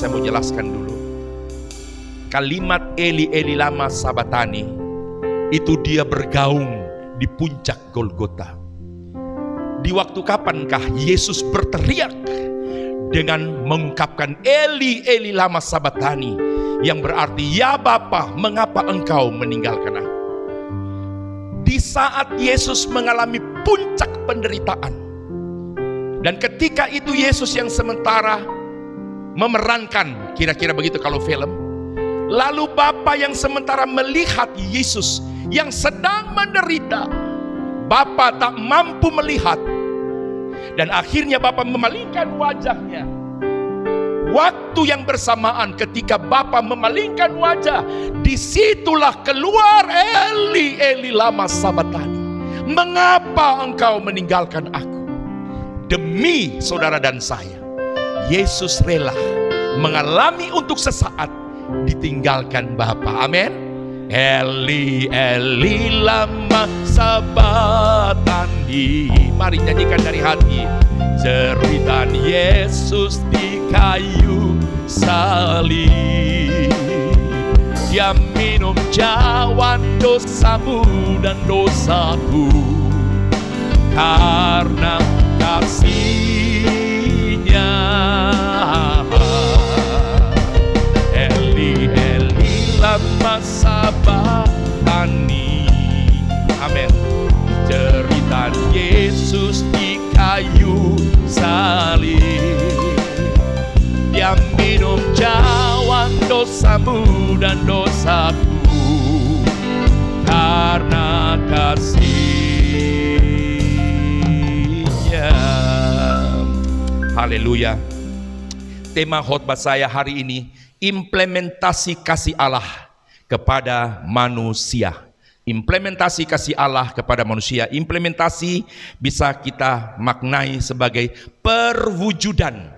Saya mau jelaskan dulu. Kalimat Eli Eli lama sabatani itu dia bergaung di puncak Golgota. Di waktu kapankah Yesus berteriak dengan mengungkapkan Eli Eli lama sabatani, yang berarti ya Bapa, mengapa engkau meninggalkan aku? Di saat Yesus mengalami puncak penderitaan, dan ketika itu Yesus yang sementara memerankan, kira-kira begitu kalau film. Lalu Bapa yang sementara melihat Yesus yang sedang menderita, Bapa tak mampu melihat, dan akhirnya Bapa memalingkan wajahnya. Waktu yang bersamaan ketika Bapa memalingkan wajah, disitulah keluar Eli Eli lama sabatani, mengapa engkau meninggalkan aku? Demi saudara dan saya, Yesus rela mengalami untuk sesaat ditinggalkan Bapa. Amin. Eli Eli lama sabatani. Mari nyanyikan dari hati. Cerita Yesus di kayu salib, Dia minum cawan dosamu dan dosaku, karena kasih-Nya. Eli Eli lama sabatani. Amin. Cerita Yesus di kayu salib, Dia minum cawan dosamu dan dosaku, karena kasih-Nya. Haleluya. Tema khotbah saya hari ini, implementasi kasih Allah kepada manusia. Implementasi kasih Allah kepada manusia. Implementasi bisa kita maknai sebagai perwujudan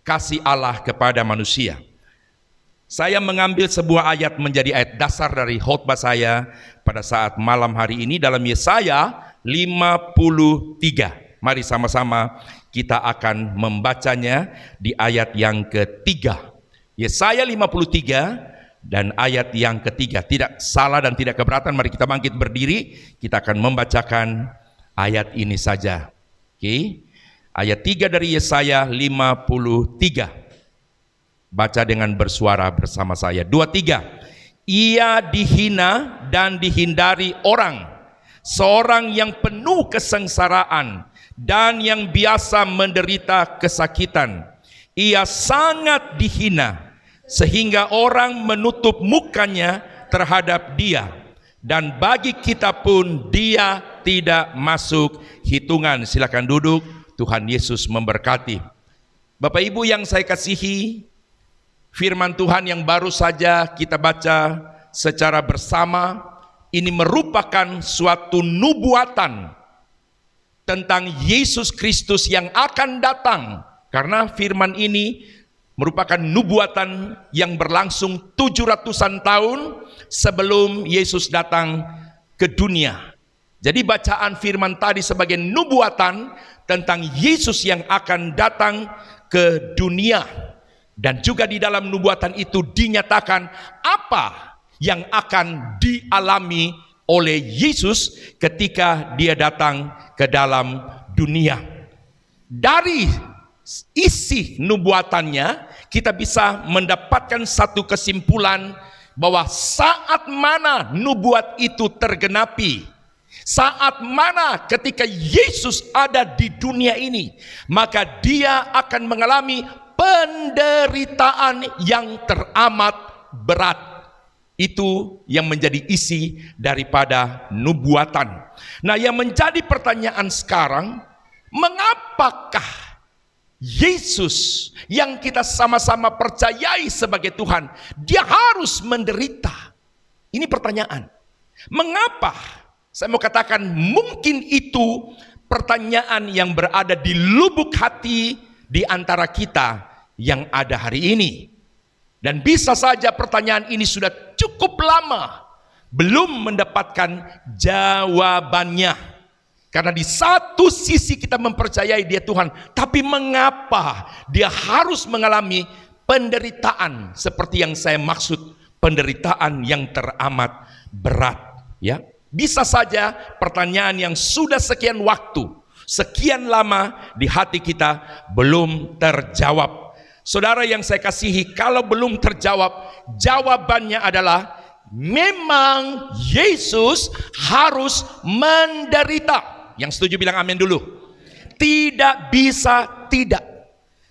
kasih Allah kepada manusia. Saya mengambil sebuah ayat menjadi ayat dasar dari khotbah saya pada saat malam hari ini dalam Yesaya 53. Mari sama-sama kita akan membacanya di ayat yang ketiga. Yesaya 53 dan ayat yang ketiga. Tidak salah dan tidak keberatan, mari kita bangkit berdiri. Kita akan membacakan ayat ini saja. Oke. Ayat 3 dari Yesaya 53. Baca dengan bersuara bersama saya. 2, 3. Ia dihina dan dihindari orang, seorang yang penuh kesengsaraan dan yang biasa menderita kesakitan. Ia sangat dihina sehingga orang menutup mukanya terhadap dia, dan bagi kita pun dia tidak masuk hitungan. Silakan duduk. Tuhan Yesus memberkati. Bapak Ibu yang saya kasihi, firman Tuhan yang baru saja kita baca secara bersama ini merupakan suatu nubuatan tentang Yesus Kristus yang akan datang, karena firman ini merupakan nubuatan yang berlangsung 700-an tahun sebelum Yesus datang ke dunia. Jadi bacaan firman tadi sebagai nubuatan tentang Yesus yang akan datang ke dunia. Dan juga di dalam nubuatan itu dinyatakan apa yang akan dialami oleh Yesus ketika dia datang ke dalam dunia. Dari isi nubuatannya kita bisa mendapatkan satu kesimpulan bahwa saat mana nubuat itu tergenapi, saat mana ketika Yesus ada di dunia ini, maka dia akan mengalami penderitaan yang teramat berat. Itu yang menjadi isi daripada nubuatan. Nah, yang menjadi pertanyaan sekarang, mengapakah Yesus yang kita sama-sama percayai sebagai Tuhan, dia harus menderita? Ini pertanyaan. Mengapa? Saya mau katakan mungkin itu pertanyaan yang berada di lubuk hati di antara kita yang ada hari ini. Dan bisa saja pertanyaan ini sudah cukup lama belum mendapatkan jawabannya. Karena di satu sisi kita mempercayai dia Tuhan, tapi mengapa dia harus mengalami penderitaan seperti yang saya maksud, penderitaan yang teramat berat, ya. Bisa saja pertanyaan yang sudah sekian waktu, sekian lama di hati kita belum terjawab. Saudara yang saya kasihi, kalau belum terjawab, jawabannya adalah memang Yesus harus menderita. Yang setuju bilang amin dulu. Tidak bisa tidak.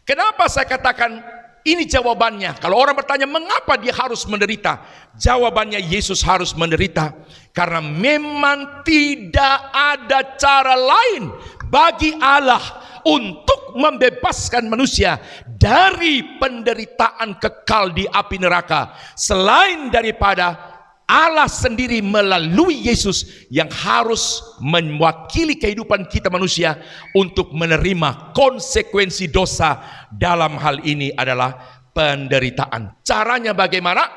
Kenapa saya katakan ini jawabannya? Kalau orang bertanya mengapa dia harus menderita, jawabannya Yesus harus menderita karena memang tidak ada cara lain bagi Allah untuk membebaskan manusia dari penderitaan kekal di api neraka selain daripada Allah sendiri melalui Yesus yang harus mewakili kehidupan kita manusia untuk menerima konsekuensi dosa. Dalam hal ini adalah penderitaan. Caranya bagaimana?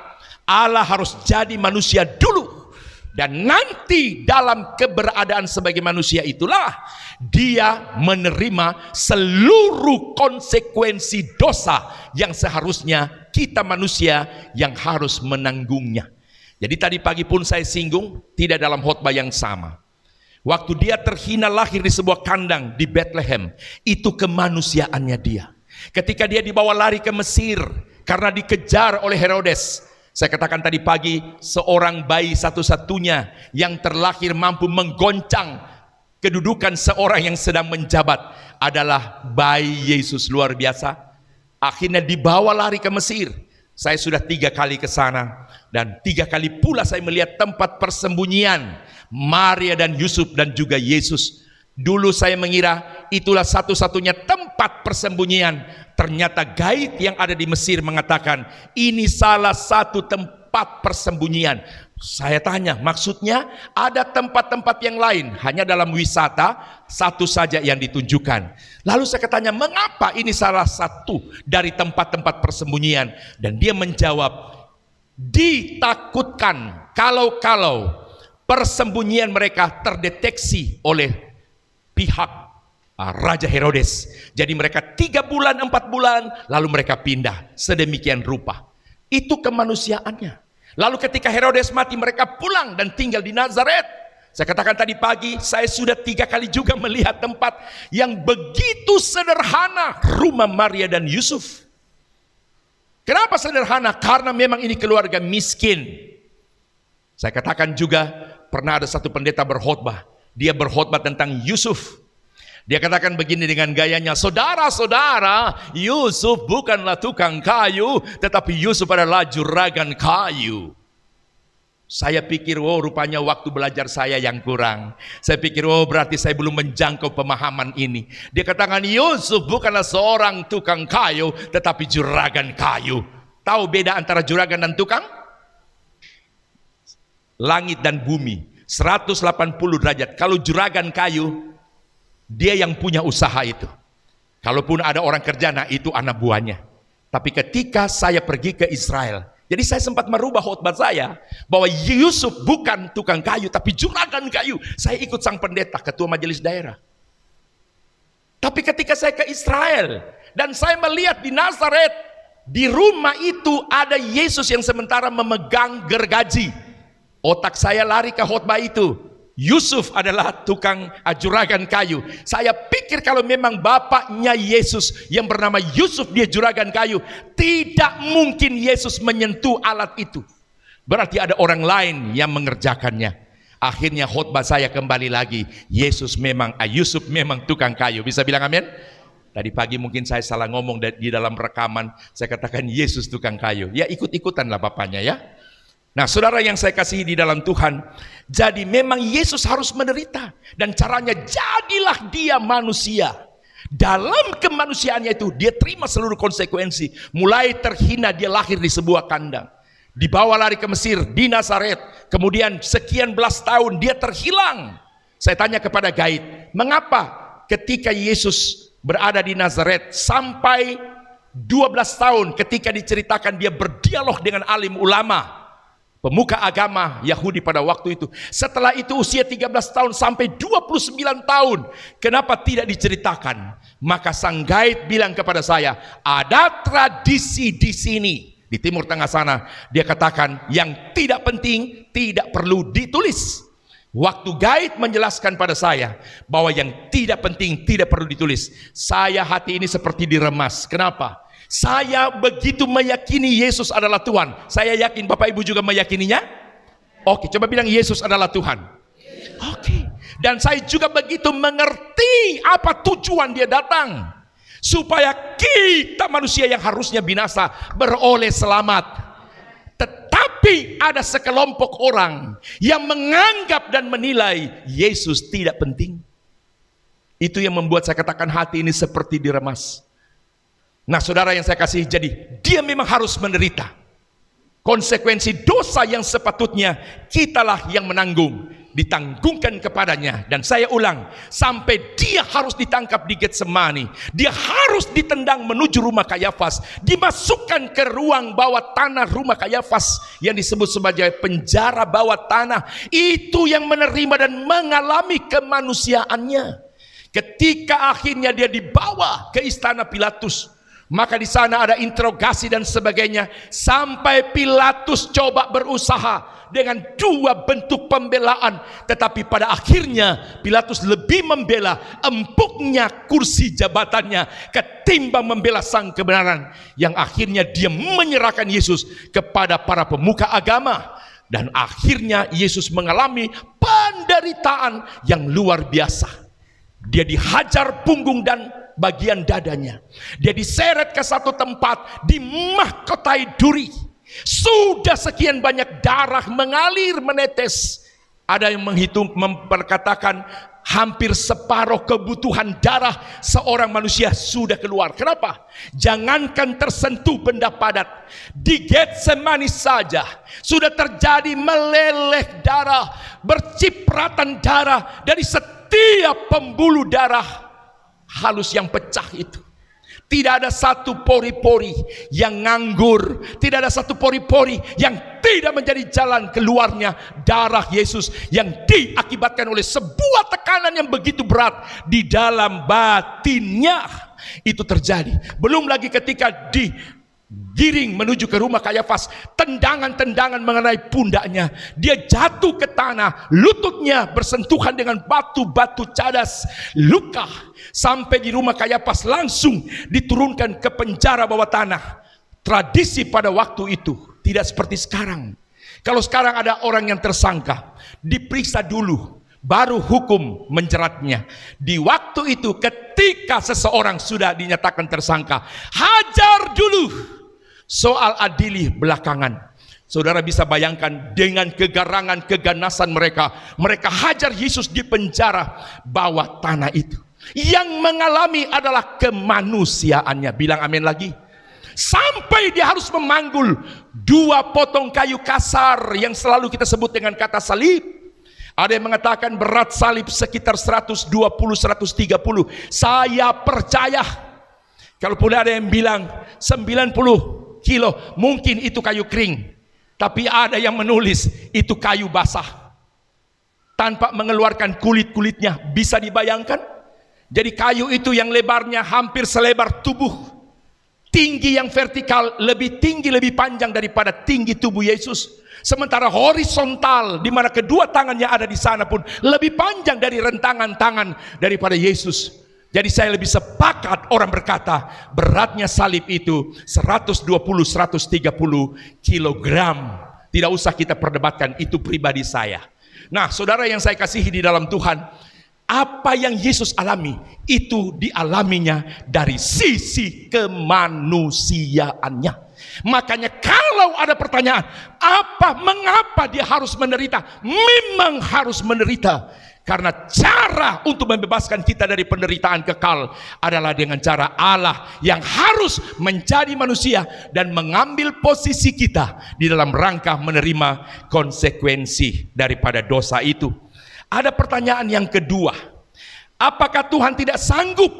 Allah harus jadi manusia dulu, dan nanti dalam keberadaan sebagai manusia itulah dia menerima seluruh konsekuensi dosa yang seharusnya kita manusia yang harus menanggungnya. Jadi tadi pagi pun saya singgung, tidak dalam khotbah yang sama. Waktu dia terhina lahir di sebuah kandang di Bethlehem, itu kemanusiaannya dia. Ketika dia dibawa lari ke Mesir karena dikejar oleh Herodes, saya katakan tadi pagi, seorang bayi satu-satunya yang terlahir mampu menggoncang kedudukan seorang yang sedang menjabat adalah bayi Yesus. Luar biasa. Akhirnya dibawa lari ke Mesir. Saya sudah 3 kali ke sana, dan 3 kali pula saya melihat tempat persembunyian Maria dan Yusuf dan juga Yesus. Dulu saya mengira itulah satu-satunya tempat persembunyian. Ternyata guide yang ada di Mesir mengatakan ini salah satu tempat persembunyian. Saya tanya, maksudnya ada tempat-tempat yang lain? Hanya dalam wisata satu saja yang ditunjukkan. Lalu saya tanya, mengapa ini salah satu dari tempat-tempat persembunyian? Dan dia menjawab, ditakutkan kalau persembunyian mereka terdeteksi oleh pihak Raja Herodes. Jadi mereka 3 bulan, 4 bulan, lalu mereka pindah sedemikian rupa. Itu kemanusiaannya. Lalu ketika Herodes mati, mereka pulang dan tinggal di Nazaret. Saya katakan tadi pagi, saya sudah 3 kali juga melihat tempat yang begitu sederhana, rumah Maria dan Yusuf. Kenapa sederhana? Karena memang ini keluarga miskin. Saya katakan juga, pernah ada satu pendeta berkhotbah. Dia berkhotbah tentang Yusuf. Dia katakan begini dengan gayanya, saudara-saudara, Yusuf bukanlah tukang kayu, tetapi Yusuf adalah juragan kayu. Saya pikir, oh rupanya waktu belajar saya yang kurang. Saya pikir, oh berarti saya belum menjangkau pemahaman ini. Dia katakan, Yusuf bukanlah seorang tukang kayu, tetapi juragan kayu. Tahu beda antara juragan dan tukang? Langit dan bumi, 180 derajat. Kalau juragan kayu, dia yang punya usaha itu. Kalaupun ada orang kerja, nah itu anak buahnya. Tapi ketika saya pergi ke Israel, jadi saya sempat merubah khotbah saya bahwa Yusuf bukan tukang kayu, tapi juragan kayu. Saya ikut sang pendeta, ketua majelis daerah. Tapi ketika saya ke Israel dan saya melihat di Nazaret, di rumah itu ada Yesus yang sementara memegang gergaji. Otak saya lari ke khotbah itu. Yusuf adalah tukang juragan kayu. Saya pikir kalau memang bapaknya Yesus yang bernama Yusuf dia juragan kayu, tidak mungkin Yesus menyentuh alat itu. Berarti ada orang lain yang mengerjakannya. Akhirnya khotbah saya kembali lagi, Yusuf memang tukang kayu. Bisa bilang amin? Tadi pagi mungkin saya salah ngomong di dalam rekaman. Saya katakan Yesus tukang kayu. Ya ikut-ikutanlah bapaknya ya. Nah saudara yang saya kasihi di dalam Tuhan, jadi memang Yesus harus menderita. Dan caranya jadilah dia manusia. Dalam kemanusiaannya itu dia terima seluruh konsekuensi. Mulai terhina dia lahir di sebuah kandang, dibawa lari ke Mesir, di Nazaret. Kemudian sekian belas tahun dia terhilang. Saya tanya kepada guide, mengapa ketika Yesus berada di Nazaret sampai 12 tahun ketika diceritakan dia berdialog dengan alim ulama, pemuka agama Yahudi pada waktu itu. Setelah itu usia 13 tahun sampai 29 tahun. Kenapa tidak diceritakan? Maka sang guide bilang kepada saya, ada tradisi di sini. Di Timur Tengah sana, dia katakan yang tidak penting tidak perlu ditulis. Waktu guide menjelaskan pada saya bahwa yang tidak penting tidak perlu ditulis, saya hati ini seperti diremas. Kenapa? Saya begitu meyakini Yesus adalah Tuhan. Saya yakin Bapak Ibu juga meyakininya. Oke, coba bilang Yesus adalah Tuhan. Oke. Dan saya juga begitu mengerti apa tujuan dia datang. Supaya kita manusia yang harusnya binasa beroleh selamat. Tetapi ada sekelompok orang yang menganggap dan menilai Yesus tidak penting. Itu yang membuat saya katakan hati ini seperti diremas. Nah saudara yang saya kasih, jadi dia memang harus menderita. Konsekuensi dosa yang sepatutnya kitalah yang menanggung, ditanggungkan kepadanya. Dan saya ulang, sampai dia harus ditangkap di Getsemani, dia harus ditendang menuju rumah Kayafas, dimasukkan ke ruang bawah tanah rumah Kayafas yang disebut sebagai penjara bawah tanah. Itu yang menerima dan mengalami kemanusiaannya. Ketika akhirnya dia dibawa ke istana Pilatus, maka di sana ada interogasi dan sebagainya, sampai Pilatus coba berusaha dengan dua bentuk pembelaan, tetapi pada akhirnya Pilatus lebih membela empuknya kursi jabatannya ketimbang membela sang kebenaran, yang akhirnya dia menyerahkan Yesus kepada para pemuka agama. Dan akhirnya Yesus mengalami penderitaan yang luar biasa. Dia dihajar punggung dan bagian dadanya. Dia diseret ke satu tempat, dimahkotai duri. Sudah sekian banyak darah mengalir menetes. Ada yang menghitung, memperkatakan hampir separuh kebutuhan darah seorang manusia sudah keluar. Kenapa? Jangankan tersentuh benda padat, di Getsemani saja sudah terjadi meleleh darah, bercipratan darah dari setiap pembuluh darah halus yang pecah itu. Tidak ada satu pori-pori yang nganggur, tidak ada satu pori-pori yang tidak menjadi jalan keluarnya darah Yesus yang diakibatkan oleh sebuah tekanan yang begitu berat di dalam batinnya. Itu terjadi. Belum lagi ketika digiring menuju ke rumah Kayafas, tendangan-tendangan mengenai pundaknya, dia jatuh ke tanah, lututnya bersentuhan dengan batu-batu cadas, luka. Sampai di rumah Kayafas langsung diturunkan ke penjara bawah tanah. Tradisi pada waktu itu tidak seperti sekarang. Kalau sekarang ada orang yang tersangka, diperiksa dulu, baru hukum menjeratnya. Di waktu itu ketika seseorang sudah dinyatakan tersangka, hajar dulu, soal adili belakangan. Saudara bisa bayangkan dengan kegarangan, keganasan mereka, mereka hajar Yesus di penjara bawah tanah itu. Yang mengalami adalah kemanusiaannya. Bilang amin lagi. Sampai dia harus memanggul dua potong kayu kasar yang selalu kita sebut dengan kata salib. Ada yang mengatakan berat salib sekitar 120-130. Saya percaya. Kalaupun ada yang bilang 90 kilo, mungkin itu kayu kering. Tapi ada yang menulis itu kayu basah, tanpa mengeluarkan kulit-kulitnya. Bisa dibayangkan? Jadi kayu itu yang lebarnya hampir selebar tubuh, tinggi yang vertikal lebih tinggi, lebih panjang daripada tinggi tubuh Yesus. Sementara horizontal, di mana kedua tangannya ada di sana pun lebih panjang dari rentangan tangan daripada Yesus. Jadi saya lebih sepakat orang berkata beratnya salib itu 120-130 kilogram. Tidak usah kita perdebatkan, itu pribadi saya. Nah saudara yang saya kasihi di dalam Tuhan, apa yang Yesus alami itu dialaminya dari sisi kemanusiaannya. Makanya kalau ada pertanyaan, mengapa dia harus menderita? Memang harus menderita, karena cara untuk membebaskan kita dari penderitaan kekal adalah dengan cara Allah yang harus menjadi manusia dan mengambil posisi kita di dalam rangka menerima konsekuensi daripada dosa itu. Ada pertanyaan yang kedua, apakah Tuhan tidak sanggup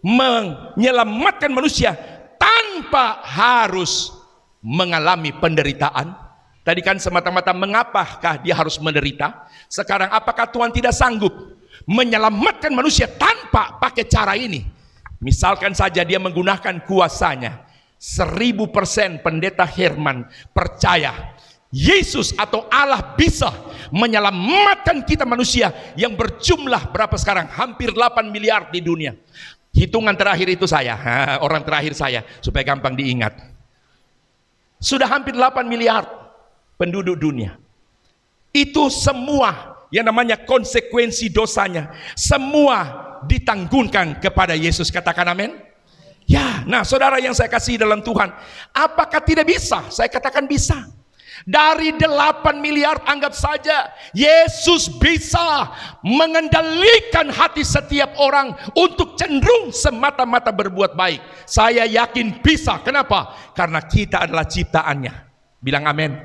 menyelamatkan manusia tanpa harus mengalami penderitaan? Tadi kan semata-mata mengapakah dia harus menderita? Sekarang apakah Tuhan tidak sanggup menyelamatkan manusia tanpa pakai cara ini? Misalkan saja dia menggunakan kuasanya. 1000% Pendeta Herman percaya Yesus atau Allah bisa menyelamatkan kita manusia yang berjumlah berapa sekarang? Hampir 8 miliar di dunia. Hitungan terakhir itu saya, orang terakhir saya, supaya gampang diingat. Sudah hampir 8 miliar penduduk dunia. Itu semua yang namanya konsekuensi dosanya, semua ditanggungkan kepada Yesus. Katakan amin. Ya, nah saudara yang saya kasih dalam Tuhan, apakah tidak bisa? Saya katakan bisa. Dari 8 miliar anggap saja Yesus bisa mengendalikan hati setiap orang untuk cenderung semata-mata berbuat baik. Saya yakin bisa. Kenapa? Karena kita adalah ciptaannya. Bilang amin.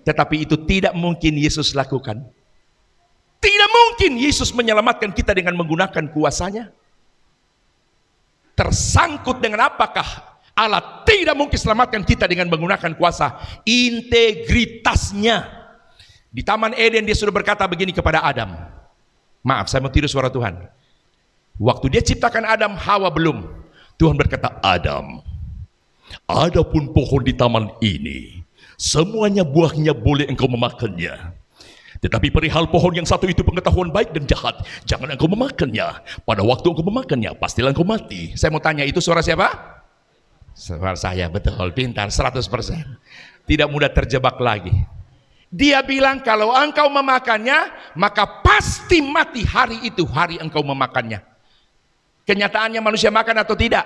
Tetapi itu tidak mungkin Yesus lakukan. Tidak mungkin Yesus menyelamatkan kita dengan menggunakan kuasanya. Tersangkut dengan apakah? Allah tidak mungkin selamatkan kita dengan menggunakan kuasa. Integritasnya. Di Taman Eden dia sudah berkata begini kepada Adam. Maaf, saya mau tiru suara Tuhan. Waktu dia ciptakan Adam, Hawa belum. Tuhan berkata, Adam, adapun pohon di taman ini, semuanya buahnya boleh engkau memakannya. Tetapi perihal pohon yang satu itu pengetahuan baik dan jahat, jangan engkau memakannya. Pada waktu engkau memakannya, pastilah engkau mati. Saya mau tanya, itu suara siapa? Suara saya, betul, pintar, 100%. Tidak mudah terjebak lagi. Dia bilang kalau engkau memakannya, maka pasti mati hari itu, hari engkau memakannya. Kenyataannya manusia makan atau tidak?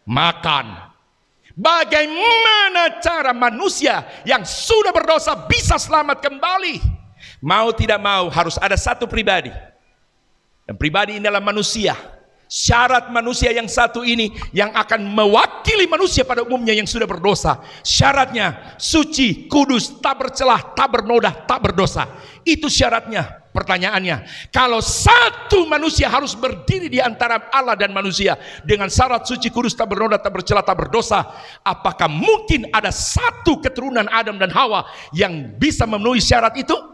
Makan. Bagaimana cara manusia yang sudah berdosa bisa selamat kembali? Mau tidak mau harus ada satu pribadi. Dan pribadi ini adalah manusia. Syarat manusia yang satu ini yang akan mewakili manusia pada umumnya yang sudah berdosa. Syaratnya suci, kudus, tak bercelah, tak bernoda, tak berdosa. Itu syaratnya. Pertanyaannya, kalau satu manusia harus berdiri di antara Allah dan manusia dengan syarat suci, kudus, tak bernoda, tak bercelah, tak berdosa, apakah mungkin ada satu keturunan Adam dan Hawa yang bisa memenuhi syarat itu?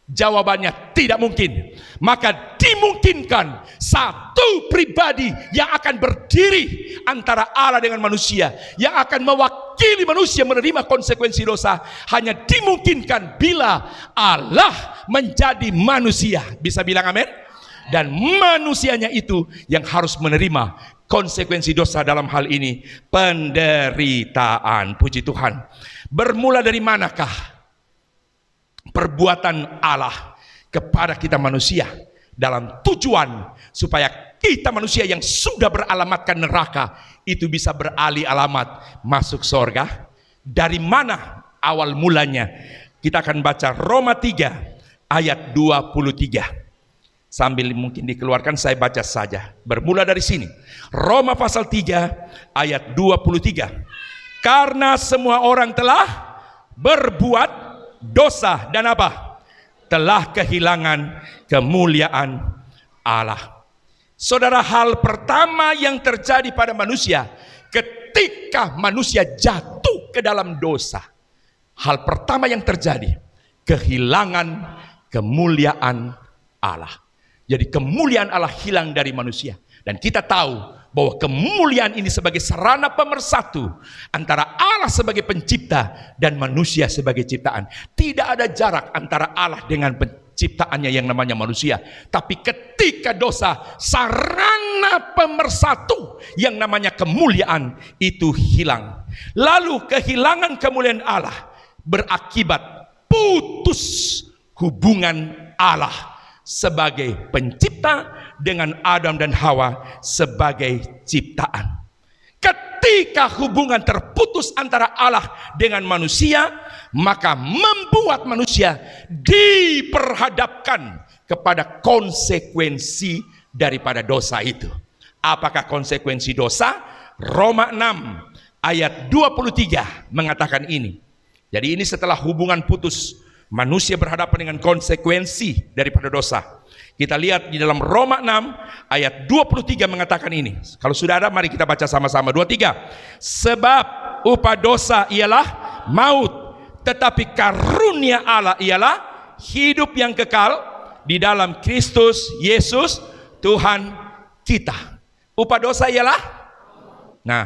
Jawabannya tidak mungkin. Maka dimungkinkan satu pribadi yang akan berdiri antara Allah dengan manusia, yang akan mewakili manusia menerima konsekuensi dosa, hanya dimungkinkan bila Allah menjadi manusia. Bisa bilang amin? Dan manusianya itu yang harus menerima konsekuensi dosa, dalam hal ini penderitaan. Puji Tuhan. Bermula dari manakah perbuatan Allah kepada kita manusia dalam tujuan supaya kita manusia yang sudah beralamatkan neraka itu bisa beralih alamat masuk surga? Dari mana awal mulanya? Kita akan baca Roma 3 ayat 23. Sambil mungkin dikeluarkan, saya baca saja. Bermula dari sini. Roma pasal 3 ayat 23. Karena semua orang telah berbuat dosa dan apa? Telah kehilangan kemuliaan Allah. Saudara, hal pertama yang terjadi pada manusia ketika manusia jatuh ke dalam dosa, hal pertama yang terjadi, kehilangan kemuliaan Allah. Jadi kemuliaan Allah hilang dari manusia. Dan kita tahu bahwa kemuliaan ini sebagai sarana pemersatu antara Allah sebagai pencipta dan manusia sebagai ciptaan. Tidak ada jarak antara Allah dengan penciptaannya yang namanya manusia. Tapi ketika dosa, sarana pemersatu yang namanya kemuliaan itu hilang. Lalu kehilangan kemuliaan Allah berakibat putus hubungan Allah sebagai pencipta dengan Adam dan Hawa sebagai ciptaan. Ketika hubungan terputus antara Allah dengan manusia, maka membuat manusia diperhadapkan kepada konsekuensi daripada dosa itu. Apakah konsekuensi dosa? Roma 6 ayat 23 mengatakan ini. Jadi ini setelah hubungan putus, manusia berhadapan dengan konsekuensi daripada dosa. Kita lihat di dalam Roma 6 ayat 23 mengatakan ini. Kalau sudah ada, mari kita baca sama-sama. 23. Sebab upah dosa ialah maut, tetapi karunia Allah ialah hidup yang kekal di dalam Kristus Yesus Tuhan kita. Upah dosa ialah, nah,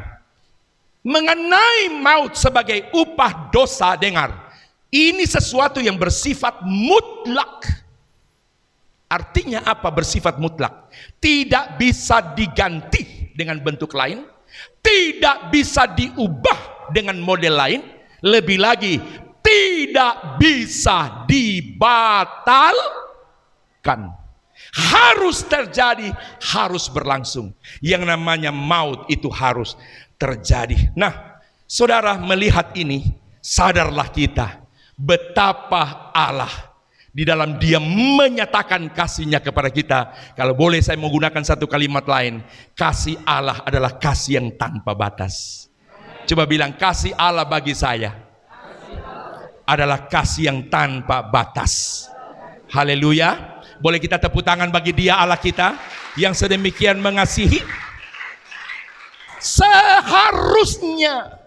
mengenai maut sebagai upah dosa, dengar, ini sesuatu yang bersifat mutlak. Artinya apa bersifat mutlak? Tidak bisa diganti dengan bentuk lain, tidak bisa diubah dengan model lain, lebih lagi tidak bisa dibatalkan. Harus terjadi, harus berlangsung. Yang namanya maut itu harus terjadi. Nah, saudara melihat ini, sadarlah kita betapa Allah di dalam Dia menyatakan kasih-Nya kepada kita. Kalau boleh saya menggunakan satu kalimat lain, kasih Allah adalah kasih yang tanpa batas. Coba bilang, kasih Allah bagi saya adalah kasih yang tanpa batas. Haleluya. Boleh kita tepuk tangan bagi Dia, Allah kita yang sedemikian mengasihi. Seharusnya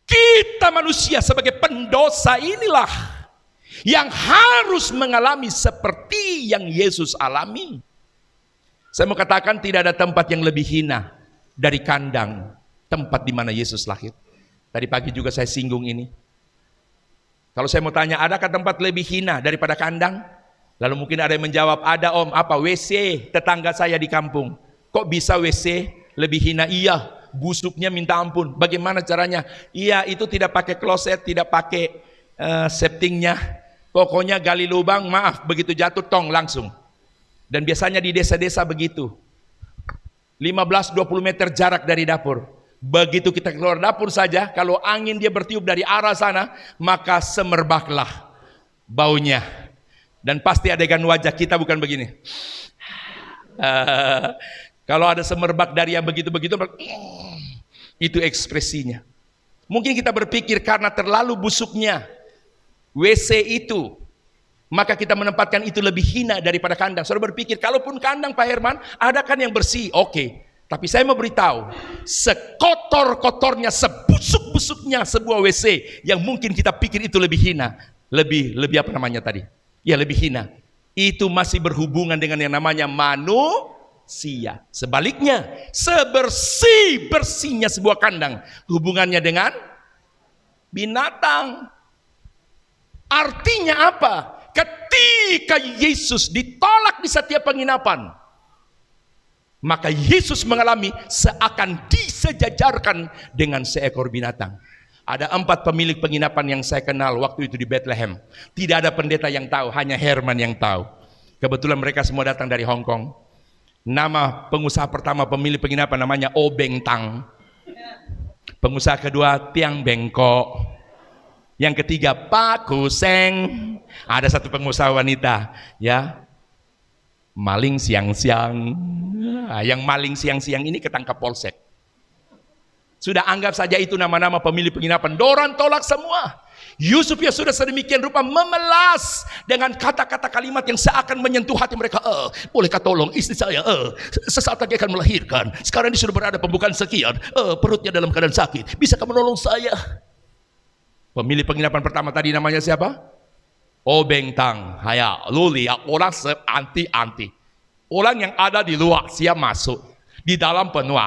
kita manusia sebagai pendosa inilah yang harus mengalami seperti yang Yesus alami. Saya mau katakan tidak ada tempat yang lebih hina dari kandang tempat di mana Yesus lahir. Tadi pagi juga saya singgung ini. Kalau saya mau tanya, adakah tempat lebih hina daripada kandang? Lalu mungkin ada yang menjawab, ada om, apa? WC tetangga saya di kampung. Kok bisa WC lebih hina? Iya, busuknya minta ampun. Bagaimana caranya? Iya, itu tidak pakai kloset, tidak pakai septingnya. Pokoknya gali lubang, maaf, begitu jatuh tong langsung. Dan biasanya di desa-desa begitu. 15-20 meter jarak dari dapur. Begitu kita keluar dapur saja, kalau angin dia bertiup dari arah sana, maka semerbaklah baunya. Dan pasti adegan wajah kita bukan begini. Kalau ada semerbak dari yang begitu-begitu, itu ekspresinya. Mungkin kita berpikir karena terlalu busuknya WC itu, maka kita menempatkan itu lebih hina daripada kandang. Saudara berpikir, kalaupun kandang Pak Herman, ada kan yang bersih, oke. Tapi saya mau beritahu, sekotor-kotornya, sebusuk-busuknya sebuah WC yang mungkin kita pikir itu lebih hina, lebih apa namanya tadi? Ya lebih hina. Itu masih berhubungan dengan yang namanya manusia. Sebaliknya, sebersih-bersihnya sebuah kandang, hubungannya dengan binatang. Artinya apa? Ketika Yesus ditolak di setiap penginapan, maka Yesus mengalami seakan disejajarkan dengan seekor binatang. Ada 4 pemilik penginapan yang saya kenal waktu itu di Bethlehem. Tidak ada pendeta yang tahu, hanya Herman yang tahu. Kebetulan mereka semua datang dari Hong Kong. Nama pengusaha pertama pemilik penginapan namanya O Beng Tang. Pengusaha kedua Tiang Bengko. Yang ketiga Pak Kuseng. Ada satu pengusaha wanita, ya, maling siang-siang. Nah, yang maling siang-siang ini ketangkap polsek. Sudah anggap saja itu nama-nama pemilik penginapan. Doran tolak semua. Yusuf yang sudah sedemikian rupa memelas dengan kata-kata kalimat yang seakan menyentuh hati mereka. Bolehkah tolong istri saya? Sesaat lagi akan melahirkan. Sekarang dia sudah berada pembukaan sekian. Perutnya dalam keadaan sakit. Bisakah menolong saya? Pemilik penginapan pertama tadi namanya siapa? O Beng Tang. Haya, lu lihat orang anti-anti. Orang yang ada di luar siap masuk. Di dalam penuh.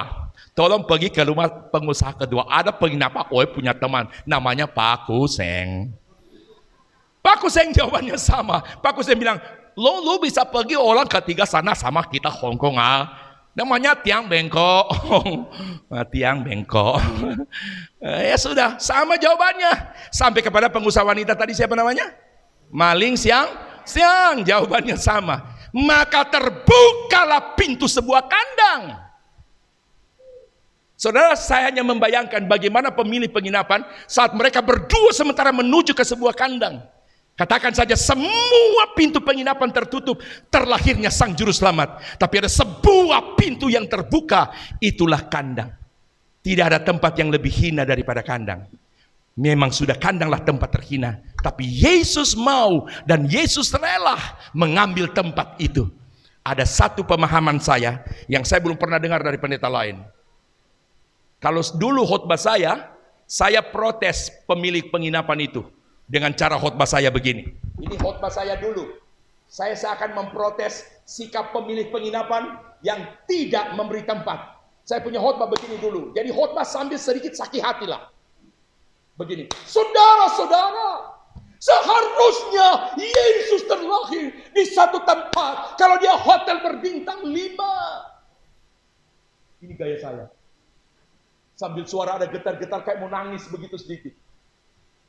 Tolong pergi ke rumah pengusaha kedua. Ada penginapan, punya teman namanya Pak Kuseng. Pak Kuseng jawabannya sama. Pak Kuseng bilang, lu bisa pergi orang ketiga sana sama kita Hong Kong namanya Tiang Bengko. Tiang Bengko. Ya sudah, sama jawabannya. Sampai kepada pengusaha wanita tadi siapa namanya? Maling siang. Jawabannya sama. Maka terbukalah pintu sebuah kandang. Saudara, saya hanya membayangkan bagaimana pemilik penginapan saat mereka berdua sementara menuju ke sebuah kandang. Katakan saja semua pintu penginapan tertutup, terlahirnya sang juru selamat. Tapi ada sebuah pintu yang terbuka, itulah kandang. Tidak ada tempat yang lebih hina daripada kandang. Memang sudah kandanglah tempat terhina. Tapi Yesus mau dan Yesus rela mengambil tempat itu. Ada satu pemahaman saya yang saya belum pernah dengar dari pendeta lain. Kalau dulu khotbah saya protes pemilik penginapan itu. dengan cara khotbah saya begini. Ini khotbah saya dulu. Saya seakan memprotes sikap pemilik penginapan yang tidak memberi tempat. Saya punya khotbah begini dulu. Jadi khotbah sambil sedikit sakit hati lah. Begini, saudara-saudara, seharusnya Yesus terlahir di satu tempat. Kalau dia hotel berbintang 5. Ini gaya saya. Sambil suara ada getar-getar kayak mau nangis begitu sedikit.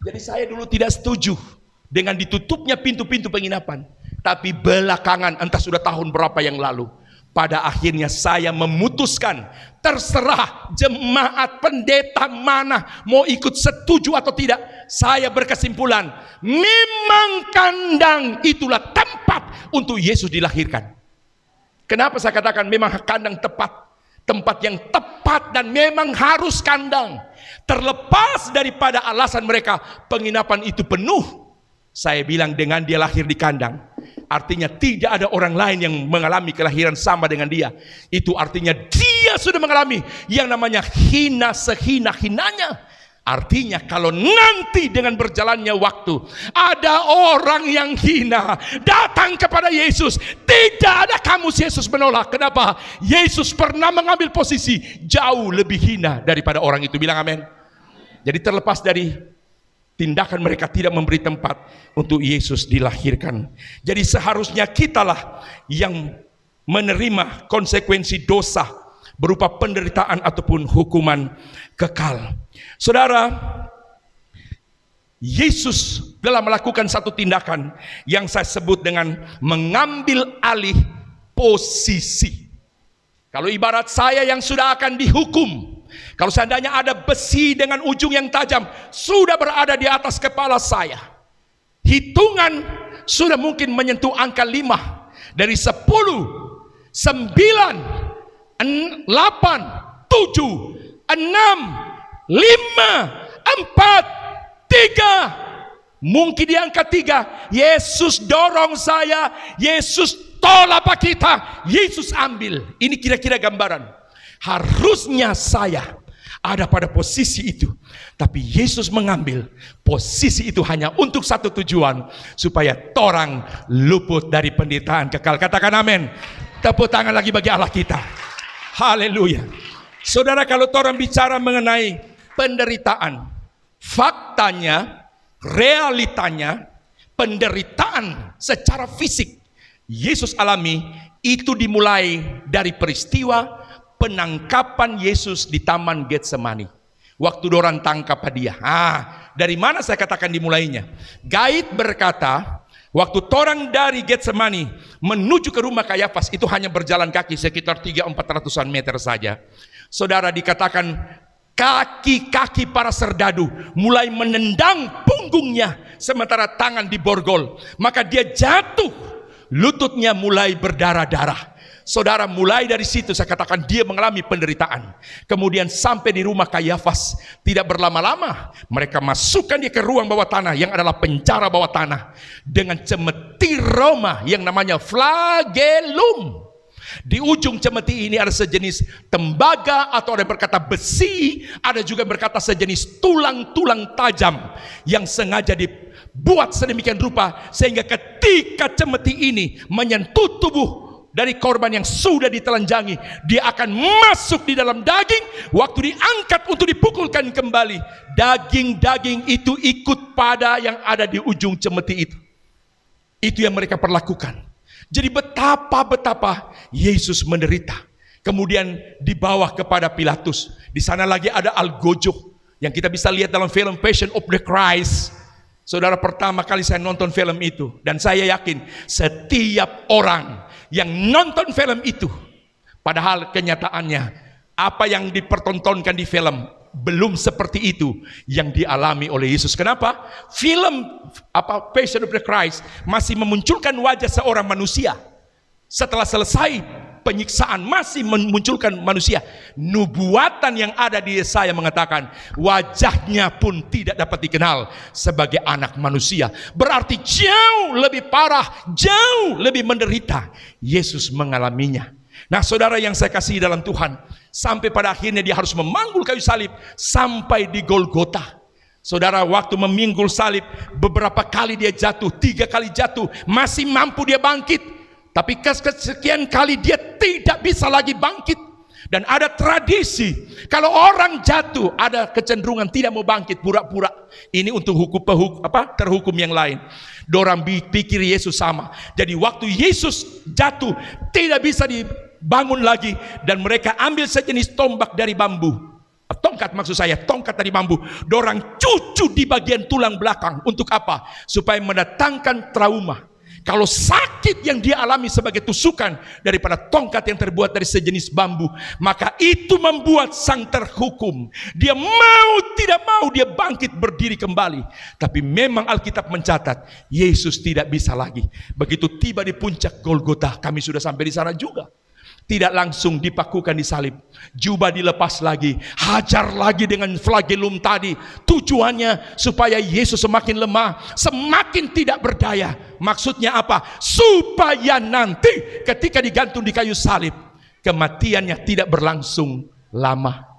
Jadi saya dulu tidak setuju dengan ditutupnya pintu-pintu penginapan. Tapi belakangan, entah sudah tahun berapa yang lalu, pada akhirnya saya memutuskan, terserah jemaat pendeta mana mau ikut setuju atau tidak. Saya berkesimpulan, memang kandang itulah tempat untuk Yesus dilahirkan. Kenapa saya katakan memang kandang tepat? Tempat yang tepat dan memang harus kandang. Terlepas daripada alasan mereka penginapan itu penuh. Saya bilang dengan dia lahir di kandang, artinya tidak ada orang lain yang mengalami kelahiran sama dengan dia. Itu artinya dia sudah mengalami yang namanya hina sehina-hinanya. Artinya kalau nanti dengan berjalannya waktu ada orang yang hina datang kepada Yesus, tidak ada kamus Yesus menolak. Kenapa? Yesus pernah mengambil posisi jauh lebih hina daripada orang itu. Bilang amin. Jadi terlepas dari tindakan mereka tidak memberi tempat untuk Yesus dilahirkan. Jadi seharusnya kitalah yang menerima konsekuensi dosa berupa penderitaan ataupun hukuman kekal. Saudara, Yesus telah melakukan satu tindakan yang saya sebut dengan mengambil alih posisi. Kalau ibarat saya yang sudah akan dihukum, kalau seandainya ada besi dengan ujung yang tajam sudah berada di atas kepala saya, hitungan sudah mungkin menyentuh angka 5 dari 10, 9, 8, 7, 6, 5, 4, 3, mungkin di angka 3 Yesus dorong saya, Yesus tolak kita, Yesus ambil. Ini kira-kira gambaran. Harusnya saya ada pada posisi itu, tapi Yesus mengambil posisi itu hanya untuk satu tujuan, supaya torang luput dari penderitaan kekal. Katakan amin. Tepuk tangan lagi bagi Allah kita. Haleluya. Saudara, kalau torang bicara mengenai penderitaan, faktanya, realitanya, penderitaan secara fisik Yesus alami itu dimulai dari peristiwa penangkapan Yesus di Taman Getsemani. Waktu dorang tangkap dia. Dari mana saya katakan dimulainya? Gaib berkata, waktu torang dari Getsemani menuju ke rumah Kayafas itu hanya berjalan kaki sekitar 300-400 meter saja. Saudara, dikatakan kaki-kaki para serdadu mulai menendang punggungnya sementara tangan diborgol. Maka dia jatuh, lututnya mulai berdarah-darah. Saudara, mulai dari situ saya katakan dia mengalami penderitaan. Kemudian sampai di rumah Kayafas, tidak berlama-lama mereka masukkan dia ke ruang bawah tanah yang adalah penjara bawah tanah dengan cemeti Roma yang namanya flagellum. Di ujung cemeti ini ada sejenis tembaga, atau ada yang berkata besi, ada juga yang berkata sejenis tulang-tulang tajam yang sengaja dibuat sedemikian rupa sehingga ketika cemeti ini menyentuh tubuh dari korban yang sudah ditelanjangi, dia akan masuk di dalam daging. Waktu diangkat untuk dipukulkan kembali, daging-daging itu ikut pada yang ada di ujung cemeti itu. Itu yang mereka perlakukan. Jadi betapa Yesus menderita. Kemudian dibawa kepada Pilatus. Di sana lagi ada algojo yang kita bisa lihat dalam film Passion of the Christ. Saudara, pertama kali saya nonton film itu, dan saya yakin setiap orang yang nonton film itu, padahal kenyataannya apa yang dipertontonkan di film belum seperti itu yang dialami oleh Yesus. Kenapa? Film Passion of the Christ masih memunculkan wajah seorang manusia. Setelah selesai penyiksaan masih memunculkan manusia. Nubuatan yang ada di Yesaya mengatakan wajahnya pun tidak dapat dikenal sebagai anak manusia. Berarti jauh lebih parah, jauh lebih menderita Yesus mengalaminya. Nah, saudara yang saya kasihi dalam Tuhan, sampai pada akhirnya dia harus memanggul kayu salib sampai di Golgota. Saudara, waktu memikul salib, beberapa kali dia jatuh, 3 kali jatuh, masih mampu dia bangkit. Tapi kesekian kali dia tidak bisa lagi bangkit. Dan ada tradisi, kalau orang jatuh, ada kecenderungan tidak mau bangkit, pura-pura. Ini untuk terhukum yang lain. Dorang pikir Yesus sama. Jadi waktu Yesus jatuh, tidak bisa dibangun lagi. Dan mereka ambil sejenis tombak dari bambu. Tongkat maksud saya, tongkat dari bambu. Dorang cucu di bagian tulang belakang. Untuk apa? Supaya mendatangkan trauma. Kalau sakit yang dia alami sebagai tusukan daripada tongkat yang terbuat dari sejenis bambu, maka itu membuat sang terhukum. Dia mau tidak mau dia bangkit berdiri kembali. Tapi memang Alkitab mencatat Yesus tidak bisa lagi. Begitu tiba di puncak Golgota, kami sudah sampai di sana juga. Tidak langsung dipakukan di salib, jubah dilepas lagi, hajar lagi dengan flagellum tadi. Tujuannya supaya Yesus semakin lemah, semakin tidak berdaya. Maksudnya apa? Supaya nanti ketika digantung di kayu salib, kematiannya tidak berlangsung lama.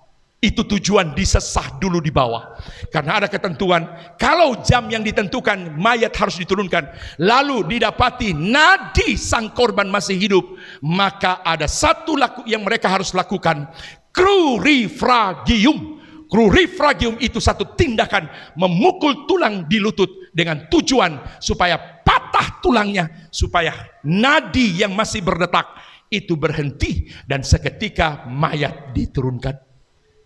Itu tujuan disesah dulu di bawah. Karena ada ketentuan, kalau jam yang ditentukan mayat harus diturunkan, lalu didapati nadi sang korban masih hidup, maka ada satu yang mereka harus lakukan, crurifragium. Crurifragium itu satu tindakan memukul tulang di lutut dengan tujuan supaya patah tulangnya, supaya nadi yang masih berdetak itu berhenti dan seketika mayat diturunkan.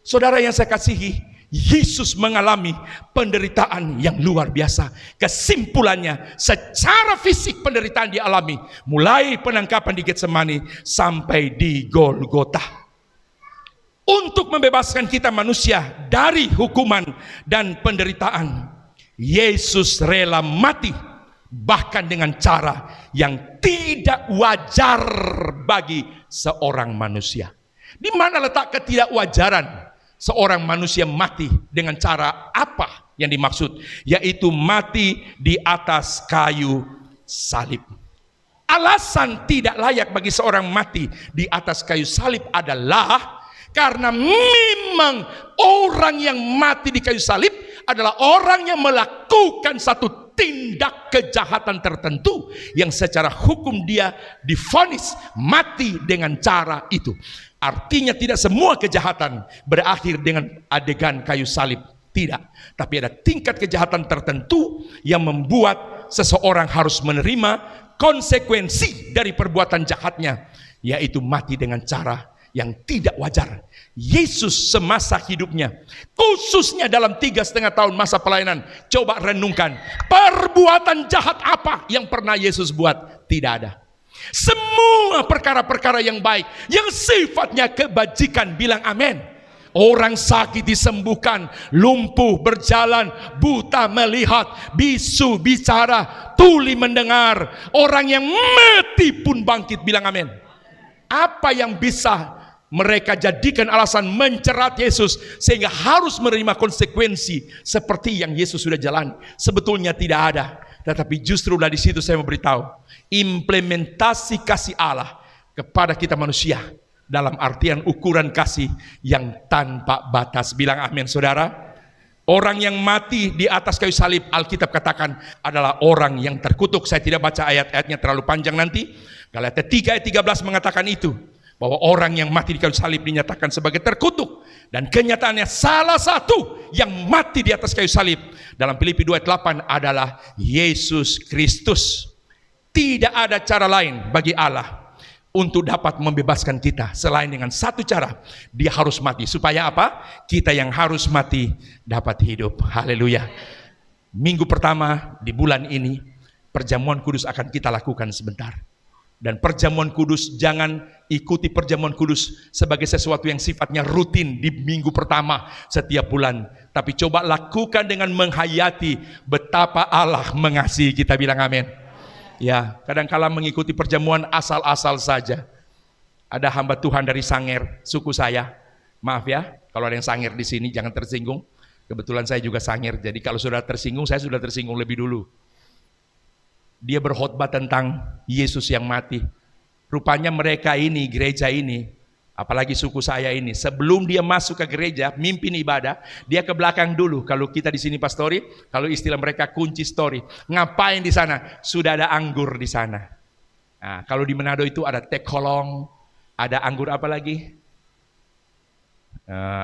Saudara yang saya kasihi, Yesus mengalami penderitaan yang luar biasa. Kesimpulannya, secara fisik penderitaan dialami, mulai penangkapan di Getsemani sampai di Golgota. Untuk membebaskan kita manusia dari hukuman dan penderitaan, Yesus rela mati, bahkan dengan cara yang tidak wajar bagi seorang manusia. Di mana letak ketidakwajaran? Seorang manusia mati dengan cara apa yang dimaksud? Yaitu mati di atas kayu salib. Alasan tidak layak bagi seorang mati di atas kayu salib adalah karena memang orang yang mati di kayu salib adalah orang yang melakukan satu tindak kejahatan tertentu yang secara hukum dia divonis mati dengan cara itu. Artinya tidak semua kejahatan berakhir dengan adegan kayu salib. Tidak. Tapi ada tingkat kejahatan tertentu yang membuat seseorang harus menerima konsekuensi dari perbuatan jahatnya, yaitu mati dengan cara yang tidak wajar. Yesus semasa hidupnya, khususnya dalam 3,5 tahun masa pelayanan, coba renungkan, perbuatan jahat apa yang pernah Yesus buat? Tidak ada. Semua perkara-perkara yang baik, yang sifatnya kebajikan, bilang amin. Orang sakit disembuhkan, lumpuh berjalan, buta melihat, bisu bicara, tuli mendengar, orang yang mati pun bangkit, bilang amin. Apa yang bisa mereka jadikan alasan mencerat Yesus sehingga harus menerima konsekuensi seperti yang Yesus sudah jalan? Sebetulnya tidak ada. Tetapi justru dari situ saya memberitahu implementasi kasih Allah kepada kita manusia dalam artian ukuran kasih yang tanpa batas. Bilang amin saudara. Orang yang mati di atas kayu salib, Alkitab katakan adalah orang yang terkutuk. Saya tidak baca ayat-ayatnya terlalu panjang nanti. Galatia 3 ayat 13 mengatakan itu, bahwa orang yang mati di kayu salib dinyatakan sebagai terkutuk. Dan kenyataannya salah satu yang mati di atas kayu salib dalam Filipi 2 ayat 8 adalah Yesus Kristus. Tidak ada cara lain bagi Allah untuk dapat membebaskan kita selain dengan satu cara, dia harus mati. Supaya apa? Kita yang harus mati dapat hidup. Haleluya. Minggu pertama di bulan ini perjamuan kudus akan kita lakukan sebentar. Dan perjamuan kudus, jangan ikuti perjamuan kudus sebagai sesuatu yang sifatnya rutin di minggu pertama setiap bulan. Tapi coba lakukan dengan menghayati betapa Allah mengasihi kita. Bilang amin. Ya, kadang-kala mengikuti perjamuan asal-asal saja. Ada hamba Tuhan dari Sanger, suku saya. Maaf ya, kalau ada yang Sanger di sini jangan tersinggung. Kebetulan saya juga Sanger, jadi kalau sudah tersinggung, saya sudah tersinggung lebih dulu. Dia berkhotbah tentang Yesus yang mati. Rupanya mereka ini, gereja ini, Apalagi suku saya ini, sebelum dia masuk ke gereja, mimpin ibadah, dia ke belakang dulu. Kalau kita di sini pastori, kalau istilah mereka kunci story. Ngapain di sana? Sudah ada anggur di sana. Nah, kalau di Manado itu ada teh kolong, ada anggur apa lagi?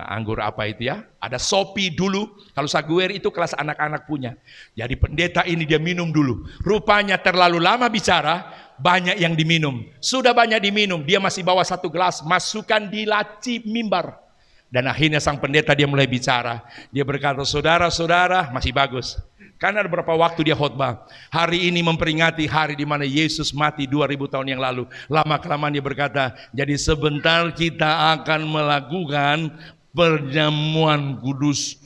Anggur apa itu ya? Ada sopi dulu. Kalau saguer itu kelas anak-anak punya. Jadi pendeta ini dia minum dulu. Rupanya terlalu lama bicara, banyak yang diminum. Sudah banyak diminum, dia masih bawa 1 gelas, masukkan di laci mimbar. Dan akhirnya sang pendeta dia mulai bicara. Dia berkata, saudara-saudara, masih bagus. Karena ada beberapa waktu dia khotbah. Hari ini memperingati hari di mana Yesus mati 2000 tahun yang lalu. Lama-kelamaan dia berkata, jadi sebentar kita akan melakukan perjamuan kudus.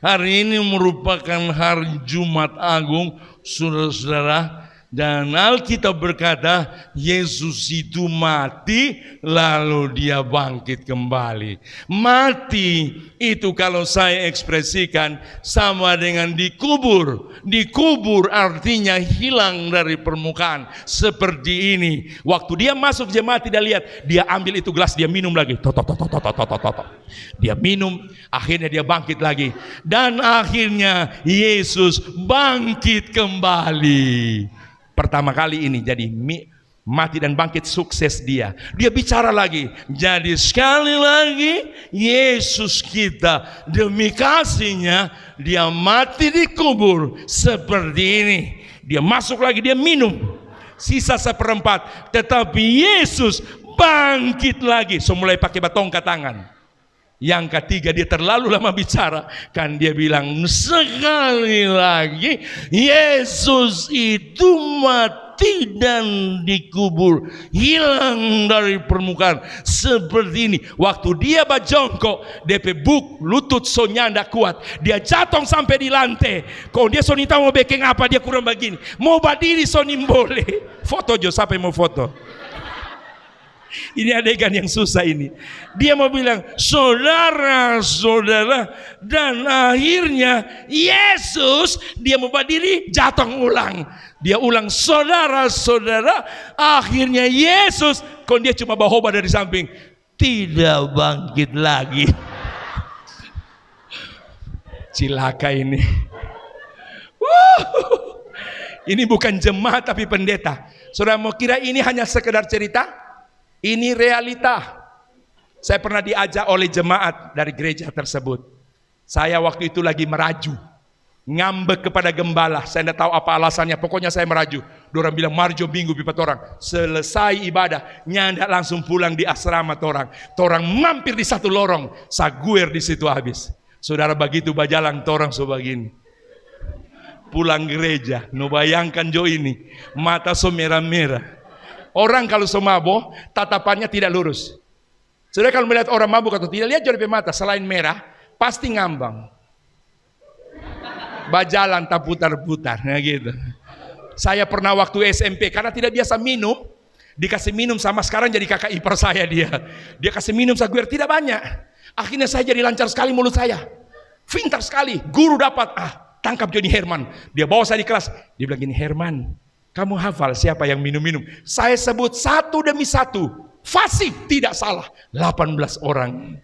Hari ini merupakan hari Jumat Agung, saudara-saudara. Dan Alkitab berkata, Yesus itu mati, lalu dia bangkit kembali. Mati itu kalau saya ekspresikan sama dengan dikubur. Dikubur artinya hilang dari permukaan. Seperti ini. Waktu dia masuk jemaat tidak lihat, dia ambil itu gelas, dia minum lagi. Dia minum, akhirnya dia bangkit lagi. Dan akhirnya Yesus bangkit kembali. Pertama kali ini jadi mati dan bangkit sukses dia. Dia bicara lagi. Jadi sekali lagi Yesus kita demi kasihnya dia mati dikubur seperti ini. Dia masuk lagi, dia minum. Sisa 1/4. Tetapi Yesus bangkit lagi. So mulai pakai batongkat tangan. Yang ketiga dia terlalu lama bicara. Kan dia bilang sekali lagi Yesus itu mati dan dikubur. Hilang dari permukaan. Seperti ini. Waktu dia bajongkok, DP buk lutut sonya ndak kuat. Dia jatuh sampai di lantai. Kalau dia sonita mau bikin apa, dia kurang begini. Mau berdiri sonim boleh. Foto jo, siapa yang mau foto? Ini adegan yang susah ini. Dia mau bilang saudara-saudara, dan akhirnya Yesus dia mau berdiri, jatuh ulang. Dia ulang saudara-saudara, akhirnya Yesus, kalau dia cuma bawa dari samping, tidak bangkit lagi. Cilaka ini. Ini bukan jemaat tapi pendeta. Saudara mau kira ini hanya sekedar cerita? Ini realita. Saya pernah diajak oleh jemaat dari gereja tersebut. Saya waktu itu lagi meraju, ngambek kepada gembala. Saya tidak tahu apa alasannya. Pokoknya saya meraju. Dorang bilang marjo minggu pipat orang. Selesai ibadah, nyandak langsung pulang di asrama torang. Torang mampir di satu lorong, saguer di situ habis. Saudara begitu bajalang torang so begini. Pulang gereja, no bayangkan jo ini, mata so merah-merah. Orang kalau semabuk, tatapannya tidak lurus. Saudara kalau melihat orang mabuk atau tidak, lihat jari mata, selain merah, pasti ngambang. Bajalan tak putar-putar, nah gitu. Saya pernah waktu SMP, karena tidak biasa minum, dikasih minum sama sekarang jadi kakak ipar saya dia. Dia kasih minum saguer tidak banyak. Akhirnya saya jadi lancar sekali mulut saya. Pintar sekali, guru dapat, tangkap Johnny Herman. Dia bawa saya di kelas, dia bilang gini, Herman, kamu hafal siapa yang minum-minum? Saya sebut satu demi satu. Fasih tidak salah. 18 orang.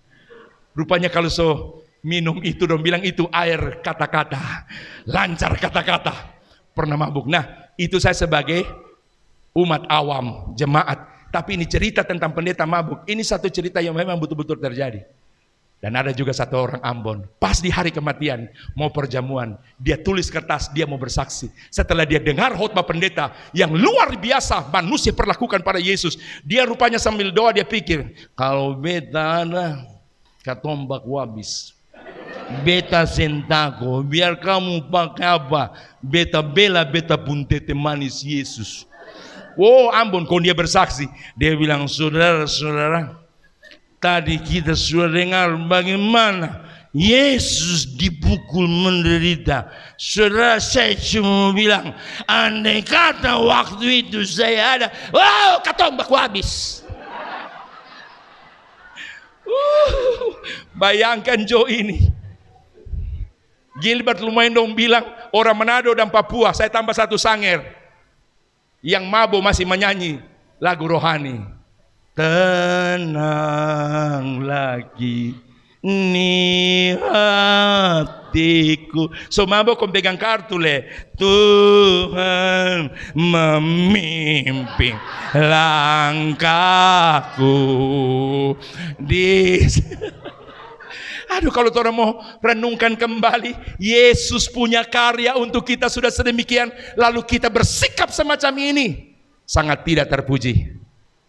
Rupanya kalau so minum itu dong bilang itu air kata-kata. Lancar kata-kata. Pernah mabuk. Nah, itu saya sebagai umat awam, jemaat. Tapi ini cerita tentang pendeta mabuk. Ini satu cerita yang memang betul-betul terjadi. Dan ada juga satu orang Ambon, pas di hari kematian, mau perjamuan, dia tulis kertas, dia mau bersaksi. Setelah dia dengar khotbah pendeta yang luar biasa manusia perlakukan pada Yesus, dia rupanya sambil doa dia pikir, kalau beta ada katombak wabis, beta sentako, biar kamu pakai apa, beta bela beta buntete manis Yesus. Oh Ambon, kalau dia bersaksi, dia bilang saudara-saudara, tadi kita sudah dengar bagaimana Yesus dipukul menderita. Saudara, saya cuma bilang, andai kata waktu itu saya ada, wow, katombak habis. Bayangkan Jo ini. Gilbert lumayan dong bilang, orang Manado dan Papua, saya tambah satu sanger. Yang mabuk masih menyanyi lagu rohani. tenang lagi ni hatiku. So mabok kong pegang kartu le. Tuhan memimpin langkahku di. Aduh, kalau orang mau renungkan kembali, Yesus punya karya untuk kita sudah sedemikian, lalu kita bersikap semacam ini, sangat tidak terpuji.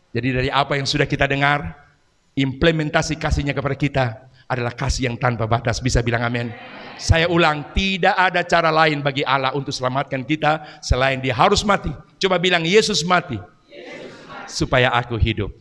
Jadi dari apa yang sudah kita dengar, implementasi kasihnya kepada kita adalah kasih yang tanpa batas. Bisa bilang amin? Saya ulang, tidak ada cara lain bagi Allah untuk selamatkan kita selain Dia harus mati. Coba bilang, Yesus mati supaya aku hidup.